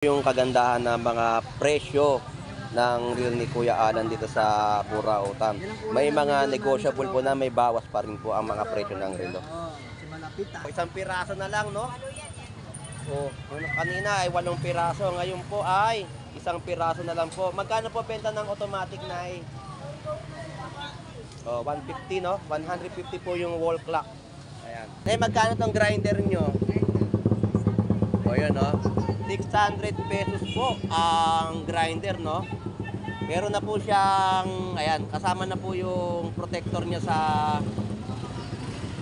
Yung kagandahan ng mga presyo ng reel ni Kuya Alan dito sa Burautan. May mga negotiable po na may bawas pa rin po ang mga presyo ng reel. Isang piraso na lang, no? So, kanina ay 8 piraso, ngayon po ay isang piraso na lang po. Magkano po benta ng automatic na ay? 150, no? 150 po yung wall clock. Ayan. Magkano tong grinder nyo? Yun, no? 600 pesos po ang grinder, no? Meron na po siyang, ayan, kasama na po yung protector niya sa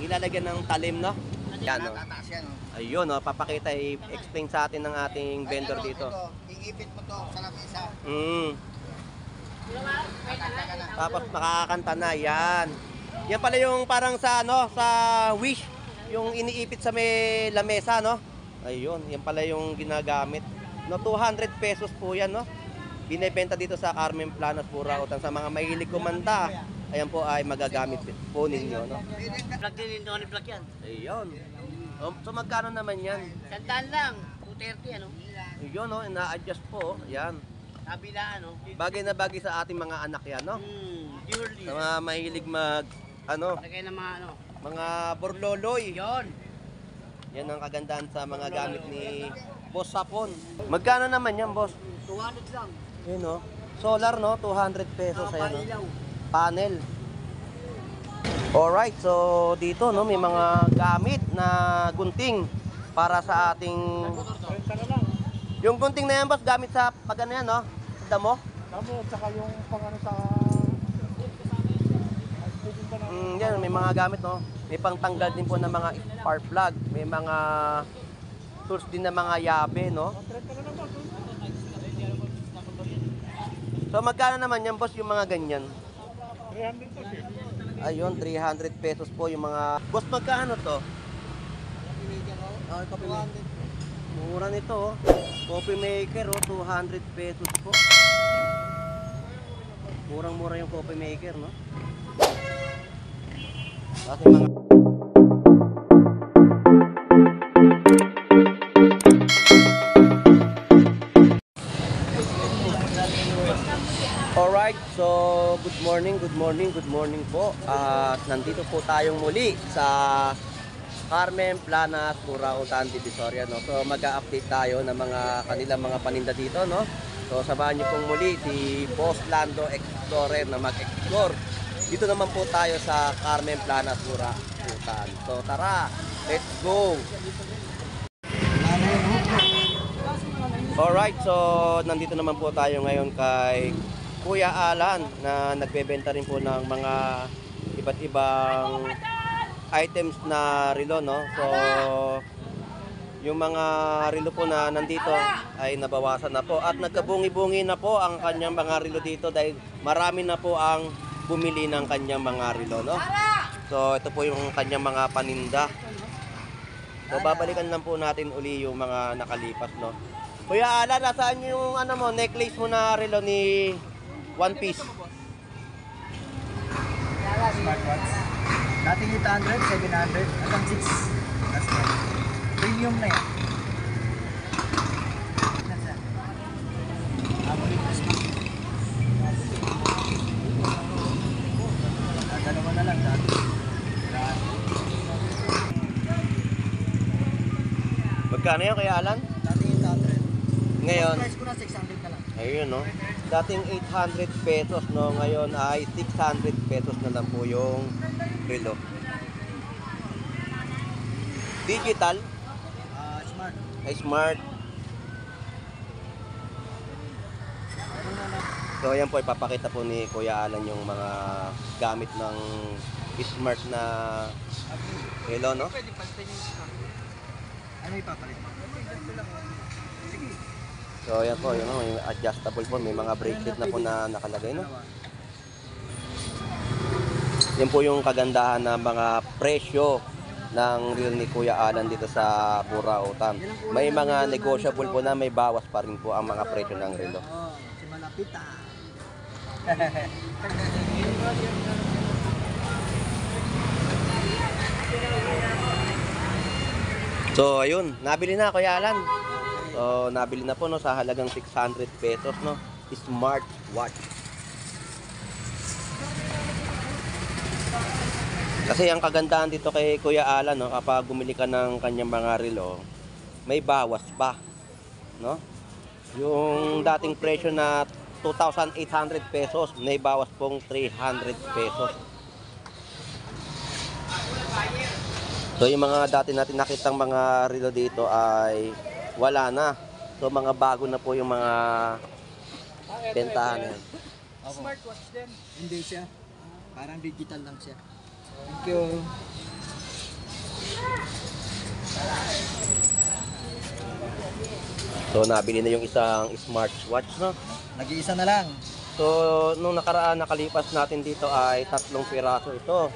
ilalagyan ng talim, no? Ayan, no? Ayun, no? Papakita, i-explain sa atin ng ating vendor dito. Iipit mo to sa lamesa. Tapos makakakanta na, yan. Yan pala yung parang sa, ano, sa Wish, yung iniipit sa may lamesa, no? Ayun, yan pala yung ginagamit. No, 200 pesos po yan, no? Binebenta dito sa Carmen Planas, Burautan. Sa mga mahilig kumanta, ayan po ay magagamit po ninyo, no? Plug din yung plug yan. Ayun. So magkano naman yan? 100 lang. 230 ano? Ayun, no? Ina-adjust po, yan. Kabila ano? Bagay na bagay sa ating mga anak yan, no? Purely. Sa mga mahilig ano? Lagay ng mga ano? Mga borloloy. Yon. Yan ang kagandahan sa mga gamit ni Boss Sapon. Magkano naman yan, boss? 200 lang. Yun, no? Solar, no? 200 pesos. Ayan, no? Panel. Alright, so dito, no? May mga gamit na gunting para sa ating... Yung gunting na yan, boss, gamit sa pag ano yan, no? Damo? Damo, tsaka yung pang ano sa... Yan, may mga gamit, no? May pangtanggal din po ng mga spark plug. May mga tools din na mga yabe, no? So magkano naman yan, boss, yung mga ganyan? 300 po siya. Ayun, 300 pesos po yung mga... Boss, magkano to? Coffee maker. Mura nito, oh. Coffee maker, oh, 200 pesos po. Murang-mura yung coffee maker, no? Kasi mga... Alright, so good morning po. Nandito po tayong muli sa Carmen Planas, Burautan, Divisoria, no? So mag-a-update tayo ng mga kanilang mga paninda dito, no? So sabahan niyo pong muli si Boss Lando Explorer na mag-explore. Dito naman po tayo sa Carmen Planas, Burautan. So tara, let's go! Alright, so nandito naman po tayo ngayon kay Kuya Alan na nagbebenta rin po ng mga iba't ibang items na relo, no? So yung mga relo po na nandito ay nabawasan na po at nagkabungi-bungi na po ang kanyang mga relo dito dahil marami na po ang bumili ng kanyang mga relo, no? So ito po yung kanyang mga paninda. So babalikan lang po natin uli yung mga nakalipas, no? Kuya Alan, nasaan yung ano mo, necklace mo na relo ni One Piece? Smartwatch. Dating 800, 700, hanggang 6. That's it. Premium na yan. Dalawa na lang dati. Magkano yan, Kuya Alan? Dating 800. Ngayon, Price ko na 600 na lang. ayun, no? Dating 800 pesos, no? Ngayon ay 600 pesos na lang po yung relo. Digital, Smart. ay smart. So ayan po, ipapakita po ni Kuya Alan yung mga gamit ng smart na relo, no? Ano ipapalit? Sige. So ayan po, yun, no? Yung adjustable po, may mga bracelet na po na nakalagay, no? Yan po yung kagandahan ng mga presyo ng reel ni Kuya Alan dito sa Burautan. May mga negotiable po na may bawas pa rin po ang mga presyo ng relo. Si Malapit ah. So ayun, nabili na Kuya Alan. So So, nabili na po no sa halagang 600 pesos no. Smart watch. Kasi ang kagandahan dito kay Kuya Alan no, kapag bumili ka ng kanyang mga relo, may bawas pa, no? Yung dating presyo na 2,800 pesos, may bawas pong 300 pesos. So yung mga dati natin nakitang mga relo dito ay wala na. So mga bago na po yung mga bentahan na yan. Smartwatch din? Hindi siya. Parang digital lang siya. Thank you. So nabili na yung isang smartwatch no. Nag-iisa na lang. So nung nakaraan nakalipas natin dito ay 3 piraso ito.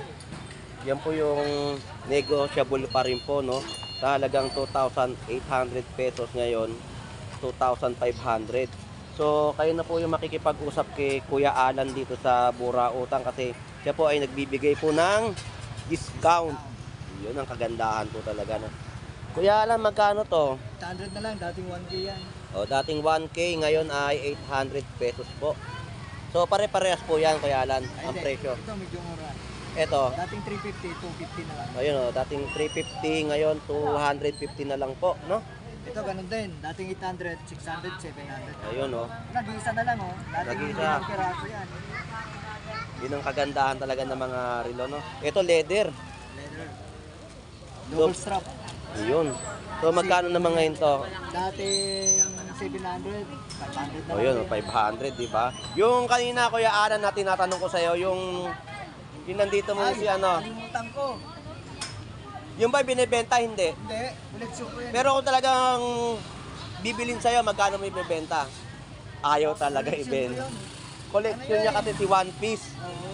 Yan po yung negotiable pa rin po no. Sa halagang 2,800 pesos ngayon, 2,500. So kayo na po yung makikipag-usap kay Kuya Alan dito sa Bura Utang kasi siya po ay nagbibigay po ng discount. Yun ang kagandahan po talaga no. Kuya Alan, magkano to? 800 na lang, dating 1K yan. O, dating 1K, ngayon ay 800 pesos po. So, pare-parehas po yan, Kuya Alan, Ay, ang hindi. presyo. Ito medyo mura. Ito, Dating 350, 250 na lang. ayun o, dating 350, ngayon 250 na lang po, no? Ito ganun din. Dating 800, 600, 700. Ayun o, Nag-iisa na lang oh. Dating Nag-iisa. 5 piraso yan. yun ang kagandahan talaga ng mga relo, no? Ito, leather. Leather. Double strap. Ayun. So, magkano naman ngayon to? Dating 700, 500 na O, yun, lang. 500, di ba? Yung kanina, Kuya Alan, na tinatanong ko sa'yo, yung nandito mo si ano, Kalimutan ko. yung ba binibenta, hindi? Hindi, ulit ko yan. Pero kung talagang bibilin sa'yo, magkano mo ibebenta? Ayaw talaga ibenta. Collection niya kasi si One Piece. Oo.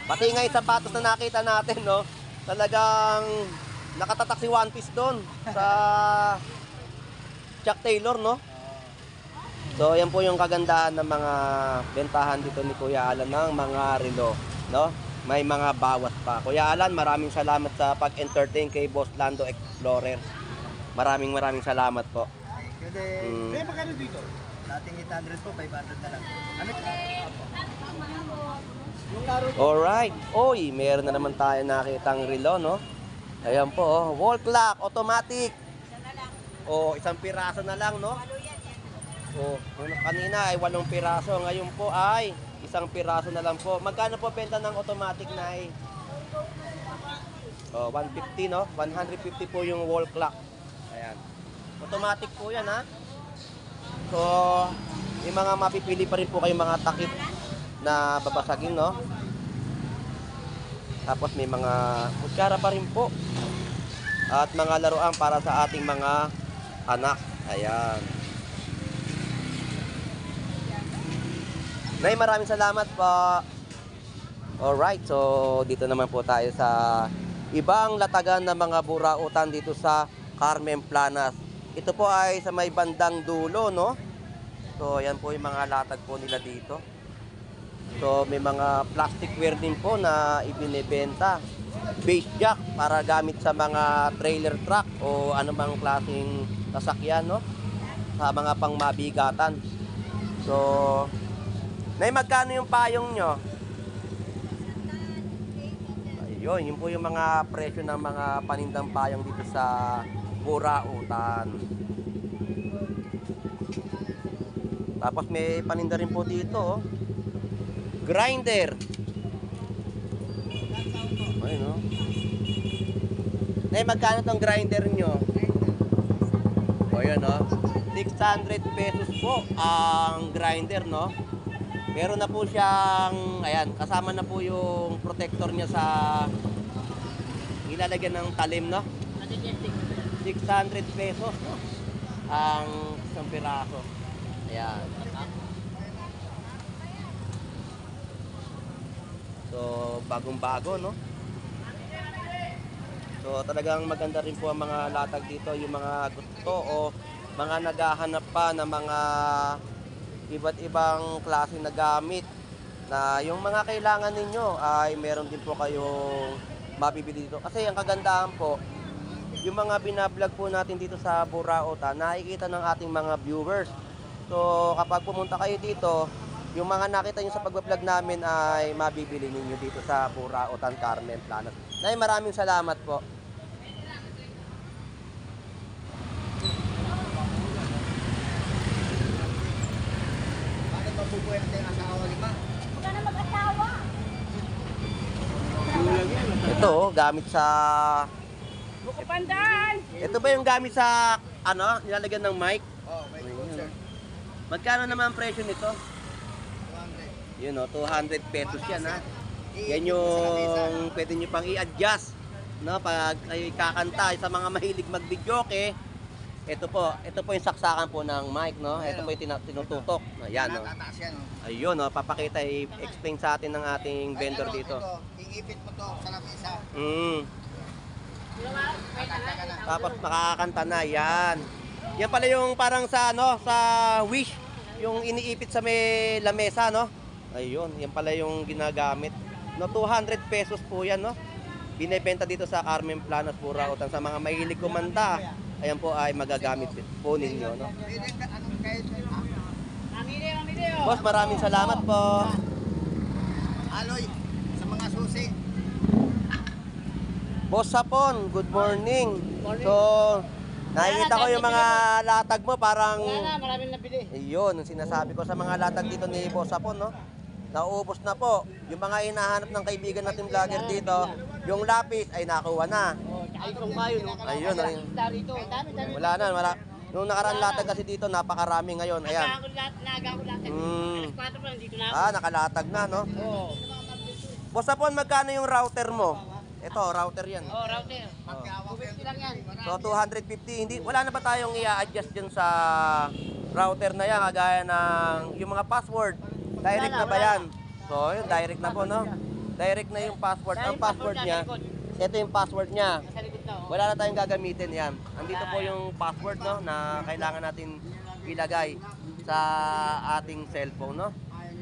Pati nga yung sapatos na nakita natin, no? Talagang nakatatak si One Piece doon sa Chuck Taylor, no? So, yan po yung kagandahan ng mga bentahan dito ni Kuya Alan ng mga relo, no? May mga bawas pa. Kuya Alan, maraming salamat sa pag-entertain kay Boss Lando Explorer. Maraming salamat po. Kasi, magkano dito? Dating 800 po, 500 na lang. Ano? Yung laro Alright. Oy, meron na naman tayo nakitang relo, no? Ayan po, oh. Wall clock, automatic. Oh, 1 piraso na lang, no? Oh, kanina ay 8 piraso. Ngayon po ay 1 piraso na lang po. Magkano po benta ng automatic na ay? Oh, 150, no? 150 po yung wall clock. Ayan. Automatic po yan, ha? So, may mga mapipili pa rin po kayong mga takip na babasagin, no? Tapos may mga kutsara pa rin po. At mga laruan para sa ating mga anak. Ayan. Nay, maraming salamat po. Alright, so dito naman po tayo sa ibang latagan ng mga burautan dito sa Carmen Planas. Ito po ay sa may bandang dulo, no? So, yan po yung mga latag po nila dito. So, may mga plasticware din po na ibinebenta. Base jack para gamit sa mga trailer truck o anumang klaseng sasakyan, no? Sa mga pangmabigatan. So, Nay, magkano yung payong nyo? Ayun, yun po yung mga presyo ng mga panindang payong dito sa Burautan. Tapos may paninda rin po dito, oh. Grinder. Ayun, oh. Nay, magkano tong grinder nyo? O, yun, oh. 600 pesos po ang grinder, no? Meron na po siyang, ayan, kasama na po yung protector niya sa ilalagyan ng talim, no? 600 pesos, no? Ang isang piraso. Ayan. So, bagong-bago, no? So, talagang maganda rin po ang mga latag dito, yung mga gusto o mga naghahanap pa ng mga iba't ibang klase na gamit na yung mga kailangan ninyo ay meron din po kayong mabibili dito. Kasi ang kagandahan po, yung mga binablog po natin dito sa Burautan, nakikita ng ating mga viewers. So, kapag pumunta kayo dito, yung mga nakita nyo sa pag-vlog namin ay mabibili ninyo dito sa Burautan, Carmen Planas. Nay, maraming salamat po. Bakit mabubuhay natin ang asawa lima? Huwag ka na mag-asawa. Ito, oh, gamit sa... Buko pandan! Ito ba yung gamit sa, ano, nilalagyan ng mic? Oh, may concert. Magkano naman ang presyo nito? 200. Yun, oh, 200 pesos yan, ha? Yan yung pwede nyo pang i-adjust, no? Pag kayo kakanta sa mga mahilig mag-videoke, ito po yung saksakan po ng mic, no? Ito po yung tinututok. Ayan, no? Tataas yan, oh. Ayun, no? Papakita, i-explain sa atin ng ating vendor Ay, ano, dito. Ito, iipit mo to sa lamesa. Kakanta ka na. Tapos makakanta na, yan. Yan pala yung parang sa, ano, sa Wish, yung iniipit sa may lamesa, no? Ayun, yan pala yung ginagamit. No, 200 pesos po yan, no? Binebenta dito sa Carmen Planas, Burautan. Sa mga mahilig kumanta, ayan po ay magagamit po ninyo, no? Pwede ka, anong kahit, Boss, maraming salamat po. Aloy, sa mga susi. Boss Sapon, good morning. So, nakikita ko yung mga latag mo, parang... Wala na, maraming nabili. Ayun, ang sinasabi ko sa mga latag dito ni Boss Sapon, no? Naubos na po. Yung mga hinahanap ng kaibigan natin vlogger dito, yung lapis ay nakuha na. Oh, tsaka itong mayo, no? Ayun, ayun. Dito, dami. Wala na. Nung nakaraan latag kasi dito, napakarami ngayon. Ayan. Naga ko lahat. Mm. Alas 4 pa lang, dito na ako. Nakalatag na, no? Oo. Boss Sapon, magkano yung router mo? Ito, router yan. Oh, router. 250 lang yan. So, 250. Hindi, wala na ba tayong i-adjust dyan sa router na yan, kagaya ng yung mga password? Direct na ba yan? So, yun, direct na po, no? Direct na yung password. Ang password niya, ito yung password niya. Sa likod na, oh. Wala na tayong gagamitin yan. Andito po yung password, no, na kailangan natin ilagay sa ating cellphone, no?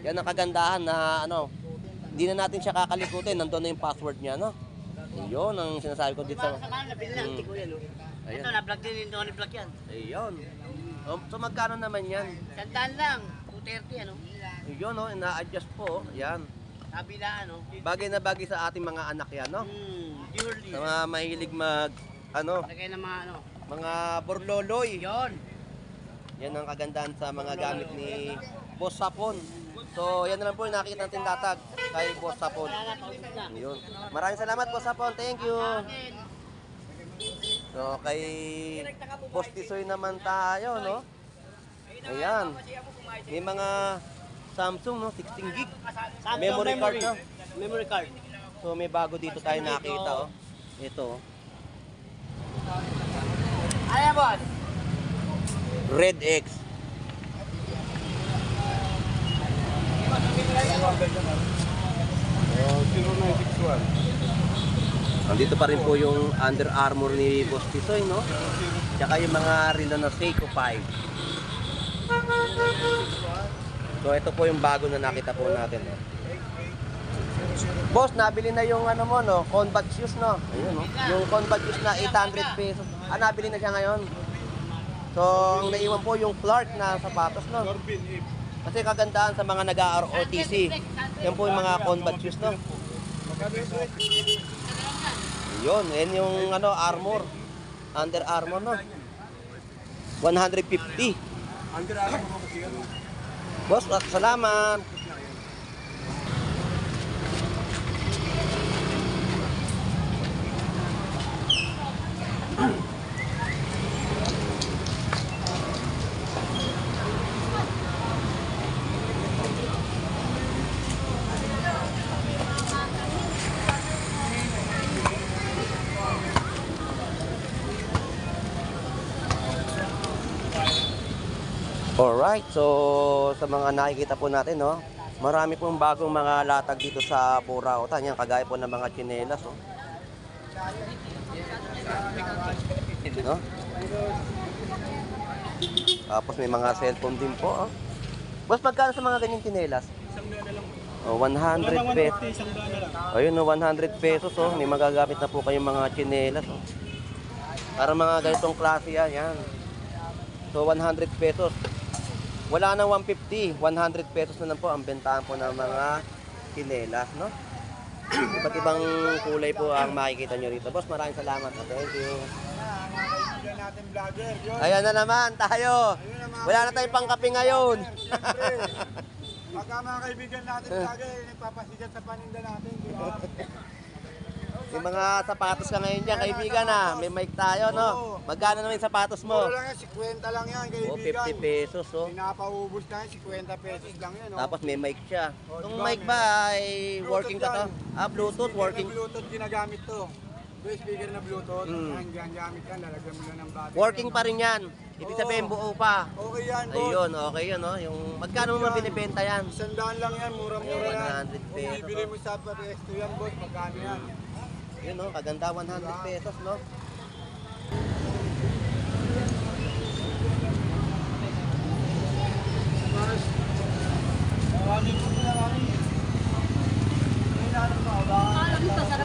Yan ang kagandahan na, ano, hindi na natin siya kakalikutin. Nandun na yung password niya, no? Yun ang sinasabi ko dito. Para sa mga nabili na, hindi ko yan, oh. Ayun. Ito, na-vlog din yung Tony Vlog yan. Ayun. So, magkano naman yan? 100 lang. 230, ano? Yun, no, ina-adjust po. Yan. Kabila, ano? Bagay na bagay sa ating mga anak yan, no? Purely. Sa mga mahilig mag, ano, Lagay ng mga, ano? mga borloloy. Yun. Yan ang kagandahan sa mga gamit ni Boss Sapon. So, yan na lang po yung nakikita natin latag kay Boss Sapon. Wala na, pausap na. Yun. Maraming salamat, Boss Sapon. Thank you. So, kay Boss Tisoy naman tayo, no? Ayan. May mga Samsung, no? 16 gig. Samsung Memory card, no? Memory card. So, may bago dito tayo nakita, oh. Ito, oh. Ayan, boss. Red X. Nandito pa rin po yung Under Armour ni Boss Tisoy, no? Tsaka yung mga relo na Seiko 5. So, ito po yung bago na nakita po natin, no? Boss, nabili na yung ano mo, no? Combat shoes, no? Ayun, no? Yung combat shoes na 800 pesos. Nabili na siya ngayon. So, ang naiwan po yung Clark na sapatos, no? Kasi kagandahan sa mga nag-ROTC. Yan po yung mga combat shoes, no? Yun, yan yung ano, armor. Under Armour, no? 150. Under Armour mo kasi ano? Boss, salamat. Alright, so sa mga nakikita po natin, no, marami pong bagong mga latag dito sa Burautan. Yan, kagaya po ng mga tsinelas, oh. No? Tapos may mga cellphone din po, oh. Boss, magkano sa mga ganyang tsinelas? Oh, 100 pesos. Ayun, no, 100 pesos, oh. May magagamit na po kayong mga tsinelas, oh. Para mga ganitong klase yan. So 100 pesos. Wala na 150, 100 pesos na lang po ang bentahan po ng mga kinelas, no? Iba't ibang kulay po ang makikita nyo rito. Boss, maraming salamat. Thank you. Kaibigan natin vlogger. Yun. Ayan na naman tayo. Wala na tayong pangkape ngayon. Siyempre. Pagka mga kaibigan natin vlogger, nagpapasikat sa paninda natin. Di ba? Yung mga sapatos ka ngayon dyan, kaibigan na. May mic tayo, no? Magkano naman yung sapatos mo? Puro lang yan, 50 lang yan, Oh, kaibigan. 50 pesos, oh. Pinapaubos na yan, 50 pesos lang yan. Oh. Tapos may mic siya. Oh, Itong diba, mic ba ay working ka to? Ah, Bluetooth, working. Bluetooth ginagamit to. Ito yung speaker na Bluetooth. Mm. Yan, gamit yan, lalagyan mo lang ng battery. Working pa rin yan. Ibig sabihin, buo pa. Okay yan, boss. Ayun, okay yun, no? Yung, magkano mo binibenta yan? 100 lang yan, mura-mura yan. 100 pesos. Kung bibili mo sa Extra yan, boss, magkano yan? Yun, no? Kaganda, 100 pesos, no?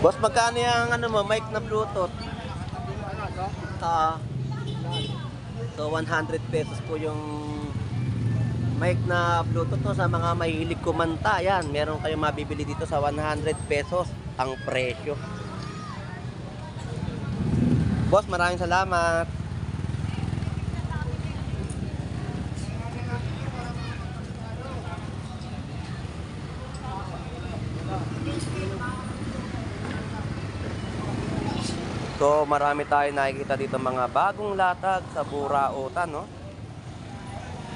Boss, magkano yung ano mo, mic na Bluetooth? So 100 pesos po yung mic na Bluetooth, no, sa mga mahilig kumanta. Yan, meron kayong mabibili dito sa 100 pesos ang presyo. Boss, maraming salamat. So marami tayo nakikita dito mga bagong latag sa Burautan, no?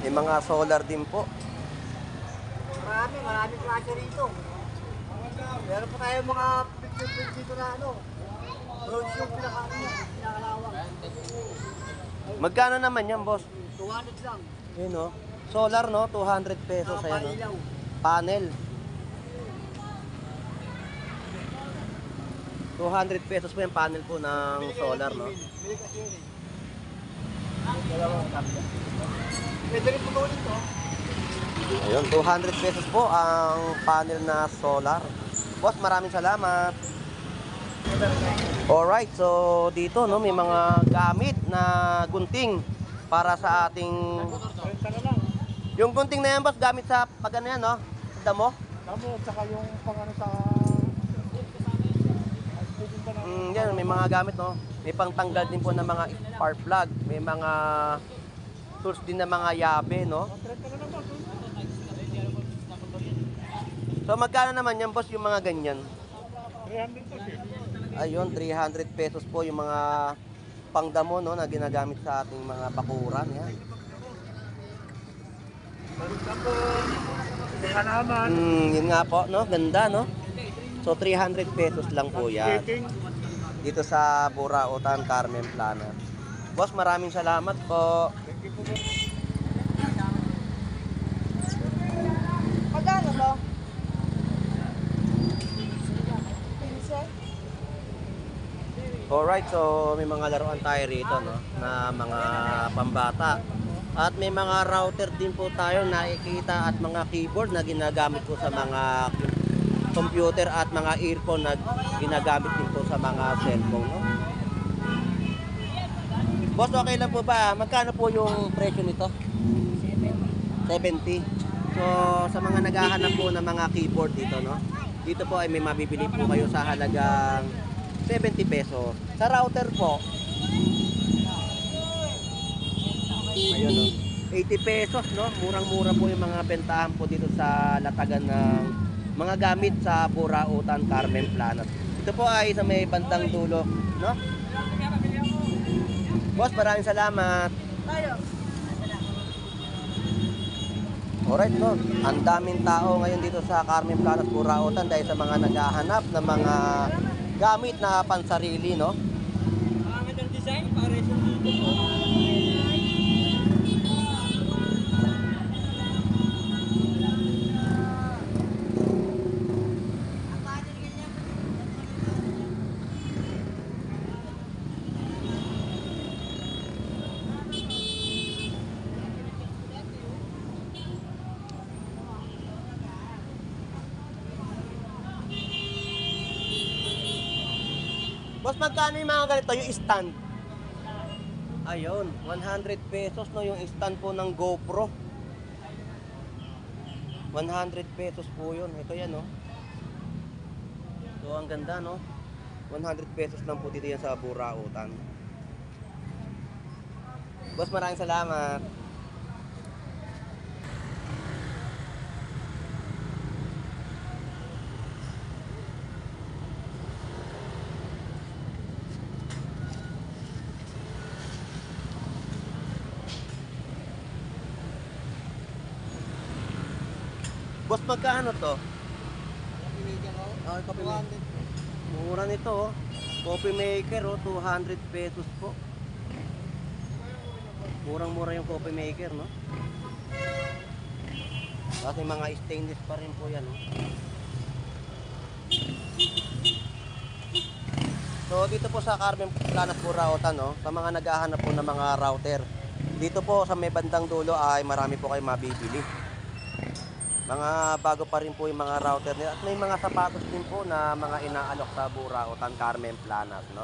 May mga solar din po. Maraming klase rito. Meron pa tayo mga picture dito na ano. Bronze yung pinakalawang. Magkano naman yan, boss? 200 lang. Yun, no? Solar, no? 200 pesos. Ayan, no? Ilaw. Panel. 200 pesos po yung panel po ng solar, no? Pwede rin po dito. Ayun, 200 pesos po ang panel na solar. Boss, maraming salamat. Alright, so dito, no, may mga gamit na gunting para sa ating... Yung gunting na yan, boss, gamit sa pag ano yan, no? Damo? Damo, tsaka yung pang ano sa... Yan, may mga gamit, no? May pangtanggal din po ng mga spark plug. May mga tools din na mga yabe, no? So magkano naman yan, boss, yung mga ganyan? 300 pesos. Ayun, 300 pesos po yung mga pangdamo, no, na ginagamit sa ating mga bakuran. Yan. Yun nga po, no? Ganda, no? So 300 pesos lang po yan. Dito sa Burautan, Carmen Plana. Boss, maraming salamat po. Magkano to? Alright, so may mga laruan tayo rito, no, na mga pambata. At may mga router din po tayo nakikita at mga keyboard na ginagamit po sa mga computer at mga earphone na ginagamit din po sa mga cellphone, no? Boss, okay lang po ba? Magkano po yung presyo nito? 70. So, sa mga naghahanap po ng mga keyboard dito, no? Dito po ay may mabibili po kayo sa halagang 70 pesos. Sa router po, ayun, no? 80 pesos, no? Murang-mura po yung mga bentahan po dito sa latagan ng mga gamit sa Burautan, Carmen Plana. Ito po ay sa may bandang dulo, no? Boss, maraming salamat. Alright, no? Ang daming tao ngayon dito sa Carmen Plana, Burautan dahil sa mga naghahanap ng mga gamit na pansarili, no? Ang design, para sa Boss, magkano yung mga ganito, yung stand? Ayun, 100 pesos no yung stand po ng GoPro. 100 pesos po yun. Ito yan no. So ang ganda no. 100 pesos lang po dito yan sa Burautan. Boss, maraming salamat. Boss, magkano to? Ah, coffee maker. Mura nito oh. Coffee maker oh, 200 pesos po. Murang-mura yung coffee maker, no? Kasi mga stainless pa rin po yan, no? So, dito po sa Carmen Planas Burautan, no? Sa mga naghahanap po ng mga router. Dito po sa may bandang dulo ay marami po kayong mabibili. Mga bago pa rin po yung mga router nila. At may mga sapatos din po na mga inaalok sa Burautan, Carmen Planas, no?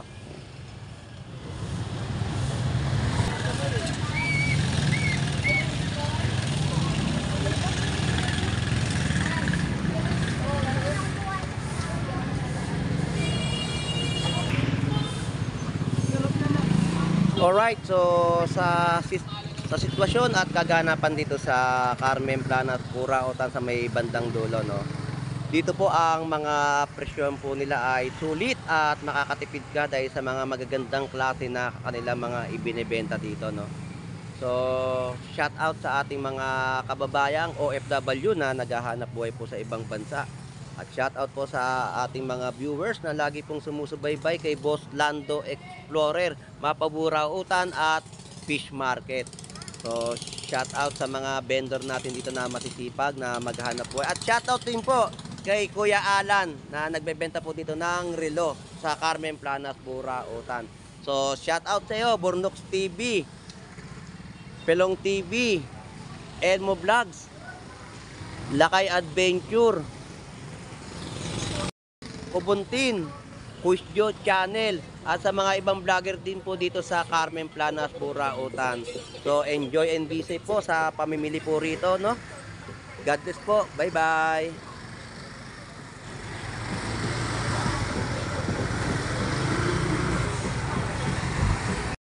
Alright, so sa sitwasyon at kaganapan dito sa Carmen Planas Burautan sa may bandang dulo, no? Dito po ang mga presyon po nila ay sulit at makakatipid ka dahil sa mga magagandang klase na kanila mga ibinebenta dito, no? So, shout out sa ating mga kababayang OFW na naghahanap buhay po sa ibang bansa. At shout out po sa ating mga viewers na lagi pong sumusubaybay kay Boss Lando Explorer, Mapaburautan at Fish Market. So, shout out sa mga vendor natin dito na masisipag na maghanap buhay. At shout out din po kay Kuya Alan na nagbebenta po dito ng relo sa Carmen Planas Burautan. So, shout out sa iyo, Bornox TV, Pelong TV, Elmo Vlogs, Lakay Adventure, Kubuntin, Kuisjo Channel, at sa mga ibang vlogger din po dito sa Carmen Planas Burautan. So enjoy and be safe po sa pamimili po rito, no? God bless po. Bye bye.